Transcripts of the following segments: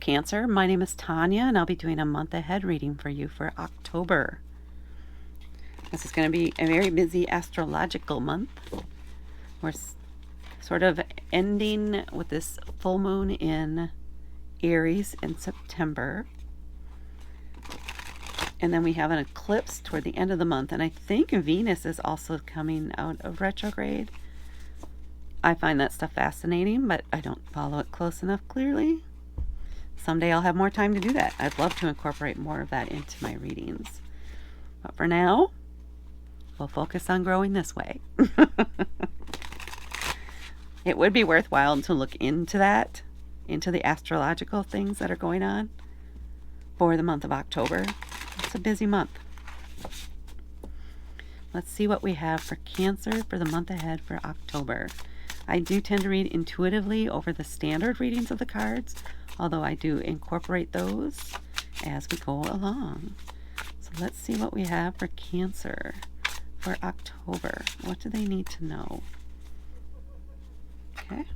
Cancer, my name is Tanya, and I'll be doing a month ahead reading for you for October. This is going to be a very busy astrological month. We're sort of ending with this full moon in Aries in September. And then we have an eclipse toward the end of the month. And I think Venus is also coming out of retrograde. I find that stuff fascinating, but I don't follow it close enough, clearly. Someday I'll have more time to do that. I'd love to incorporate more of that into my readings. But for now, we'll focus on growing this way. It would be worthwhile to look into that, into the astrological things that are going on for the month of October. It's a busy month. Let's see what we have for Cancer for the month ahead for October. I do tend to read intuitively over the standard readings of the cards, although I do incorporate those as we go along. So let's see what we have for Cancer for October. What do they need to know? Okay.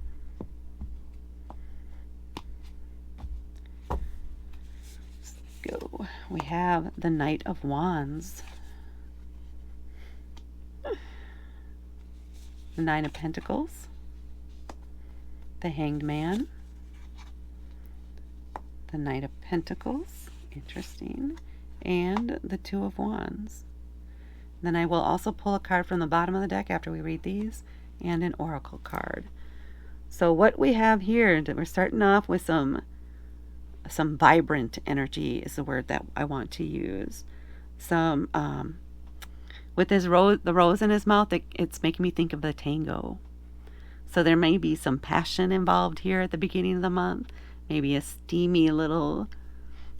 Let's go. We have the Knight of Wands, the Nine of Pentacles, the Hanged Man, the Knight of Pentacles, interesting, and the Two of Wands. Then I will also pull a card from the bottom of the deck after we read these, and an oracle card. So what we have here, we're starting off with some vibrant energy is the word that I want to use. Some with his the rose in his mouth, it's making me think of the tango. So there may be some passion involved here at the beginning of the month, maybe a steamy little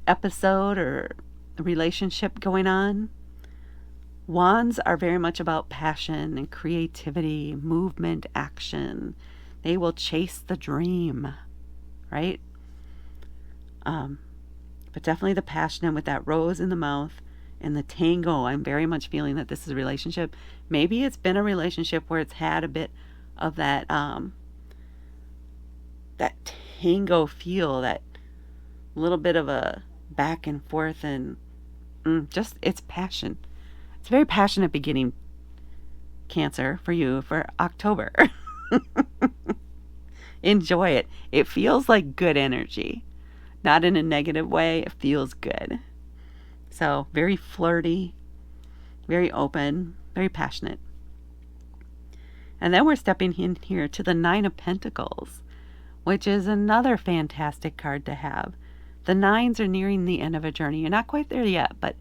episode or relationship going on. Wands are very much about passion and creativity, movement, action. They will chase the dream, right? But definitely the passion, and with that rose in the mouth and the tango, I'm very much feeling that this is a relationship. Maybe it's been a relationship where it's had a bit of that that tango feel, that little bit of a back and forth, and just it's passion. It's a very passionate beginning, Cancer, for you for October. Enjoy it. It feels like good energy. Not in a negative way. It feels good. So very flirty, very open, very passionate. And then we're stepping in here to the Nine of Pentacles, which is another fantastic card to have. The nines are nearing the end of a journey. You're not quite there yet, but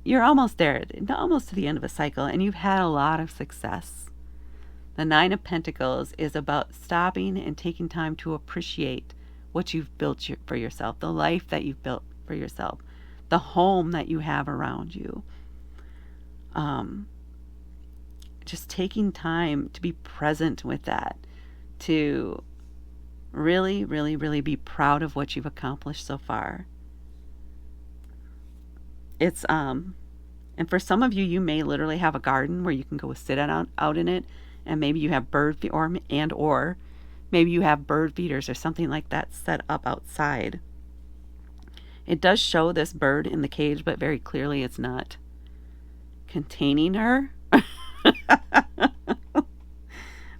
you're almost there, almost to the end of a cycle, and you've had a lot of success. The Nine of Pentacles is about stopping and taking time to appreciate what you've built for yourself, the life that you've built for yourself, the home that you have around you. Just taking time to be present with that, to really, really, really be proud of what you've accomplished so far. It's and for some of you, you may literally have a garden where you can go sit out in it, and maybe you have or maybe you have bird feeders or something like that set up outside. It does show this bird in the cage, but very clearly it's not containing her.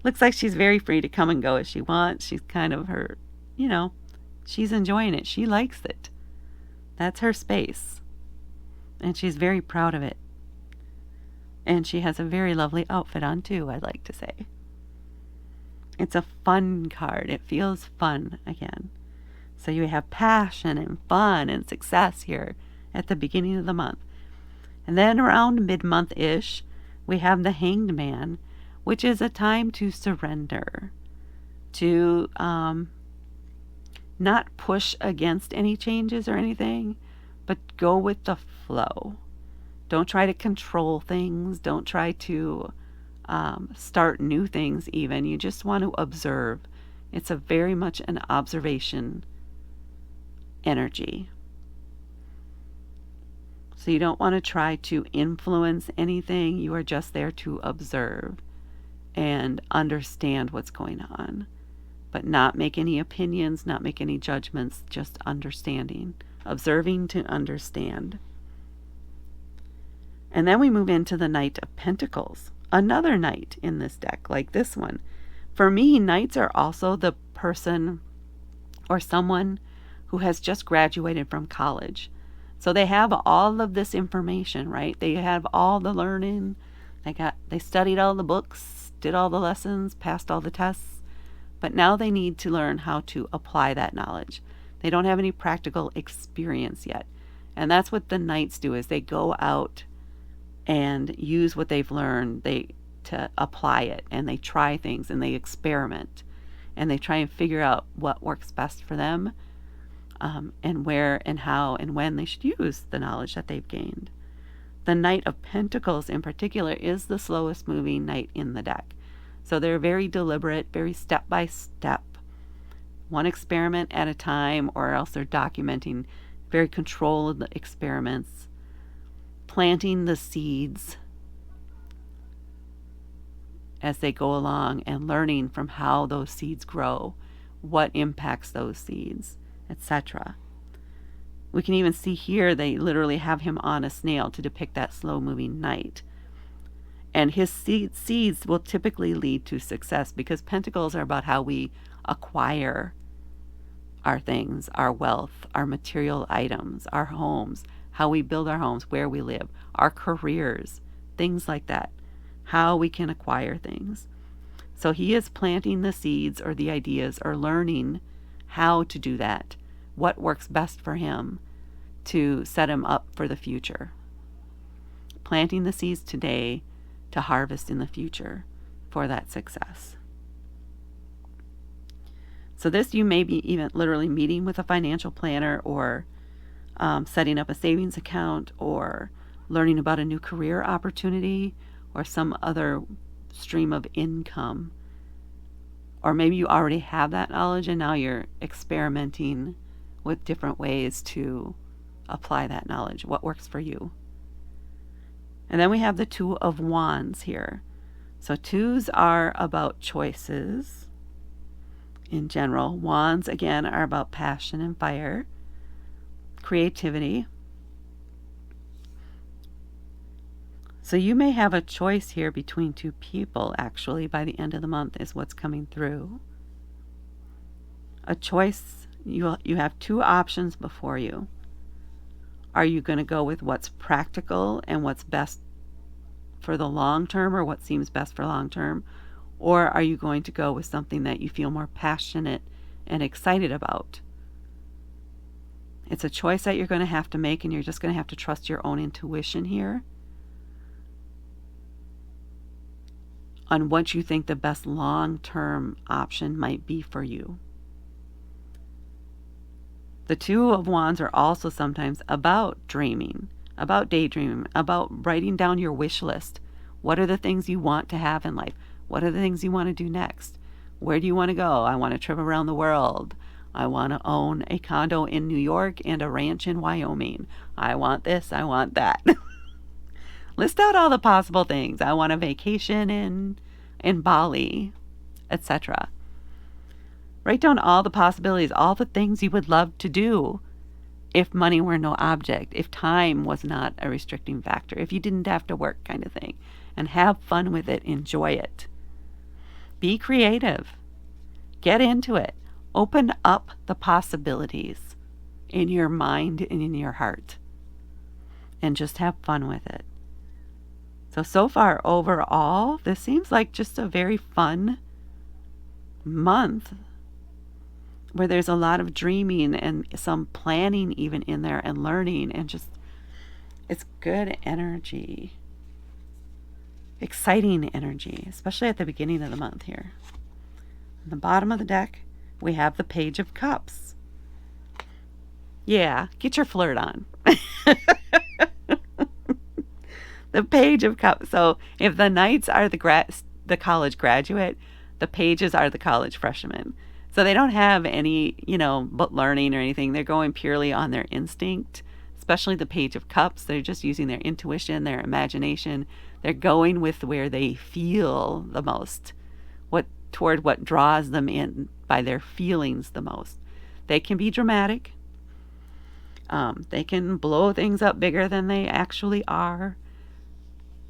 Looks like she's very free to come and go as she wants. She's kind of her, she's enjoying it. She likes it. That's her space. And she's very proud of it. And she has a very lovely outfit on too, I'd like to say. It's a fun card. It feels fun again. So you have passion and fun and success here at the beginning of the month. And then around mid-month-ish, we have the Hanged Man, which is a time to surrender, to not push against any changes or anything, but go with the flow. Don't try to control things. Don't try to start new things even. You just want to observe. It's a very much an observation energy. So you don't want to try to influence anything. You are just there to observe and understand what's going on. but not make any opinions, not make any judgments, just understanding, observing to understand. And then we move into the Knight of Pentacles, another knight in this deck, like this one. For me, knights are also the person or someone who has just graduated from college. So they have all of this information, right? They have all the learning. They studied all the books, did all the lessons, passed all the tests, but now they need to learn how to apply that knowledge. They don't have any practical experience yet. And that's what the knights do, is they go out and use what they've learned to apply it, and they try things and they experiment and they try and figure out what works best for them, and where and how and when they should use the knowledge that they've gained. The Knight of Pentacles in particular is the slowest moving knight in the deck. So they're very deliberate, very step by step, one experiment at a time, or else they're documenting very controlled experiments, planting the seeds as they go along and learning from how those seeds grow, what impacts those seeds, etc. We can even see here they literally have him on a snail to depict that slow-moving knight. And his seeds will typically lead to success, because pentacles are about how we acquire our things, our wealth, our material items, our homes, how we build our homes, where we live, our careers, things like that, how we can acquire things. So he is planting the seeds or the ideas, or learning how to do that, what works best for him to set him up for the future. Planting the seeds today to harvest in the future for that success. So this, you may be even literally meeting with a financial planner, or setting up a savings account, or learning about a new career opportunity, or some other stream of income. Or maybe you already have that knowledge and now you're experimenting with different ways to apply that knowledge, what works for you. And then we have the Two of Wands here. So twos are about choices in general. Wands, again, are about passion and fire, creativity. So you may have a choice here between two people, actually, by the end of the month is what's coming through. A choice, you have two options before you. Are you going to go with what's practical and what's best for the long term, or what seems best for long term? Or are you going to go with something that you feel more passionate and excited about? It's a choice that you're going to have to make, and you're just going to have to trust your own intuition here on what you think the best long-term option might be for you. The Two of Wands are also sometimes about dreaming, about daydreaming, about writing down your wish list. What are the things you want to have in life? What are the things you want to do next? Where do you want to go? I want to trip around the world. I want to own a condo in New York and a ranch in Wyoming. I want this, I want that. List out all the possible things. I want a vacation in Bali, etc. Write down all the possibilities, all the things you would love to do if money were no object, if time was not a restricting factor, if you didn't have to work, kind of thing. And have fun with it. Enjoy it. Be creative. Get into it. Open up the possibilities in your mind and in your heart. And just have fun with it. So far, overall, this seems like just a very fun month where there's a lot of dreaming and some planning even in there, and learning, and just, it's good energy. Exciting energy, especially at the beginning of the month here. At the bottom of the deck, we have the Page of Cups. Yeah, get your flirt on. The Page of Cups. So if the knights are the college graduate, the pages are the college freshmen. So they don't have any, but learning or anything. They're going purely on their instinct, especially the Page of Cups. They're just using their intuition, their imagination. They're going with where they feel the most, toward what draws them in by their feelings the most. They can be dramatic. They can blow things up bigger than they actually are.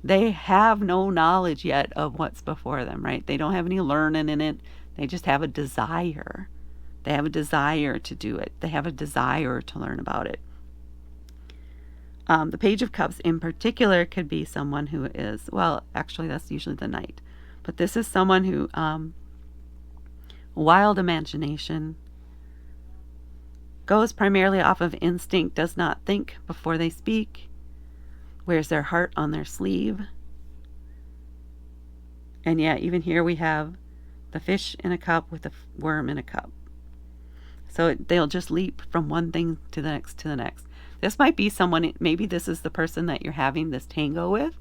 They have no knowledge yet of what's before them, right? They don't have any learning in it. They just have a desire. They have a desire to do it. They have a desire to learn about it. The Page of Cups in particular could be someone who is, well, actually that's usually the Knight. But this is someone who, wild imagination, goes primarily off of instinct, does not think before they speak, wears their heart on their sleeve. And yeah, even here we have the fish in a cup with a worm in a cup. So they'll just leap from one thing to the next to the next. This might be someone, maybe this is the person that you're having this tango with,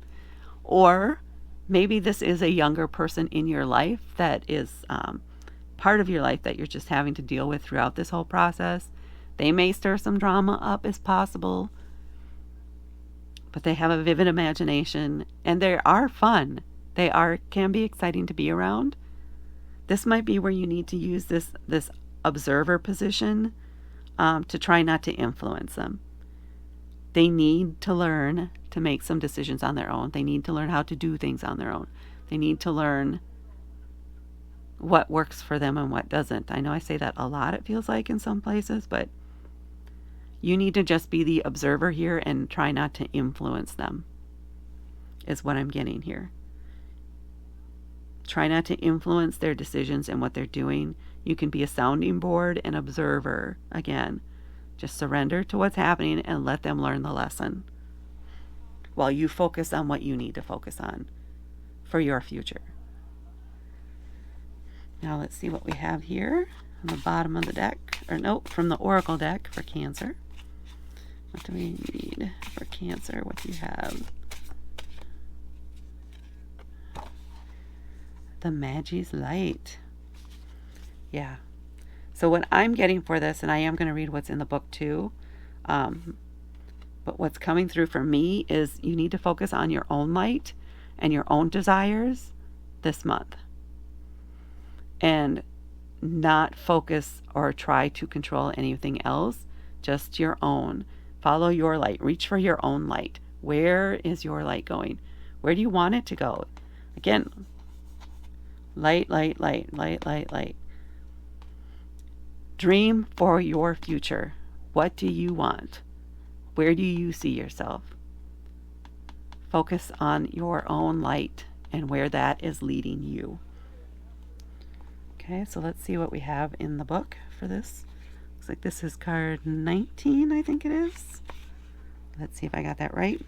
or maybe this is a younger person in your life that is part of your life that you're just having to deal with throughout this whole process. They may stir some drama up as possible, but they have a vivid imagination and they are fun. They can be exciting to be around. This might be where you need to use this observer position to try not to influence them. They need to learn to make some decisions on their own. They need to learn how to do things on their own. They need to learn what works for them and what doesn't. I know I say that a lot, it feels like, in some places, but you need to just be the observer here and try not to influence them, is what I'm getting here. Try not to influence their decisions and what they're doing. You can be a sounding board and observer again. Just surrender to what's happening and let them learn the lesson while you focus on what you need to focus on for your future. Now let's see what we have here on the bottom of the deck, or nope, from the Oracle deck for Cancer. What do we need for Cancer? What do you have? The Magi's Light. Yeah. So what I'm getting for this, and I am going to read what's in the book too, but what's coming through for me is you need to focus on your own light and your own desires this month. And not focus or try to control anything else, just your own. Follow your light. Reach for your own light. Where is your light going? Where do you want it to go? Again, light, light, light, light, light, light. Dream for your future. What do you want? Where do you see yourself? Focus on your own light and where that is leading you. Okay, so let's see what we have in the book for this. Looks like this is card 19, I think it is. Let's see if I got that right.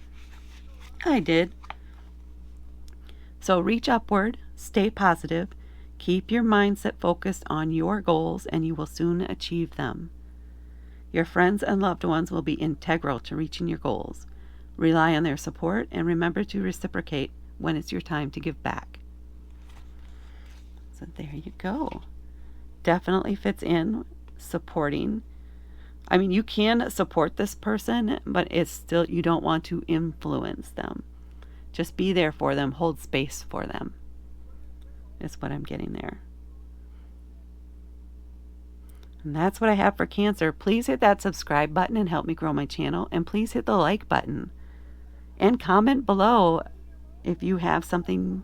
I did. So reach upward, stay positive, keep your mindset focused on your goals, and you will soon achieve them. Your friends and loved ones will be integral to reaching your goals. Rely on their support and remember to reciprocate when it's your time to give back. So there you go. Definitely fits in supporting. I mean, you can support this person, but it's still, you don't want to influence them. Just be there for them, hold space for them, is what I'm getting there. And that's what I have for Cancer. Please hit that subscribe button and help me grow my channel. And please hit the like button. And comment below if you have something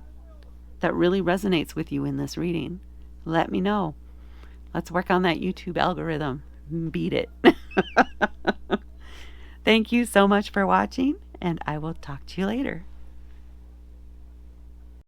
that really resonates with you in this reading. Let me know. Let's work on that YouTube algorithm. Beat it. Thank you so much for watching, and I will talk to you later.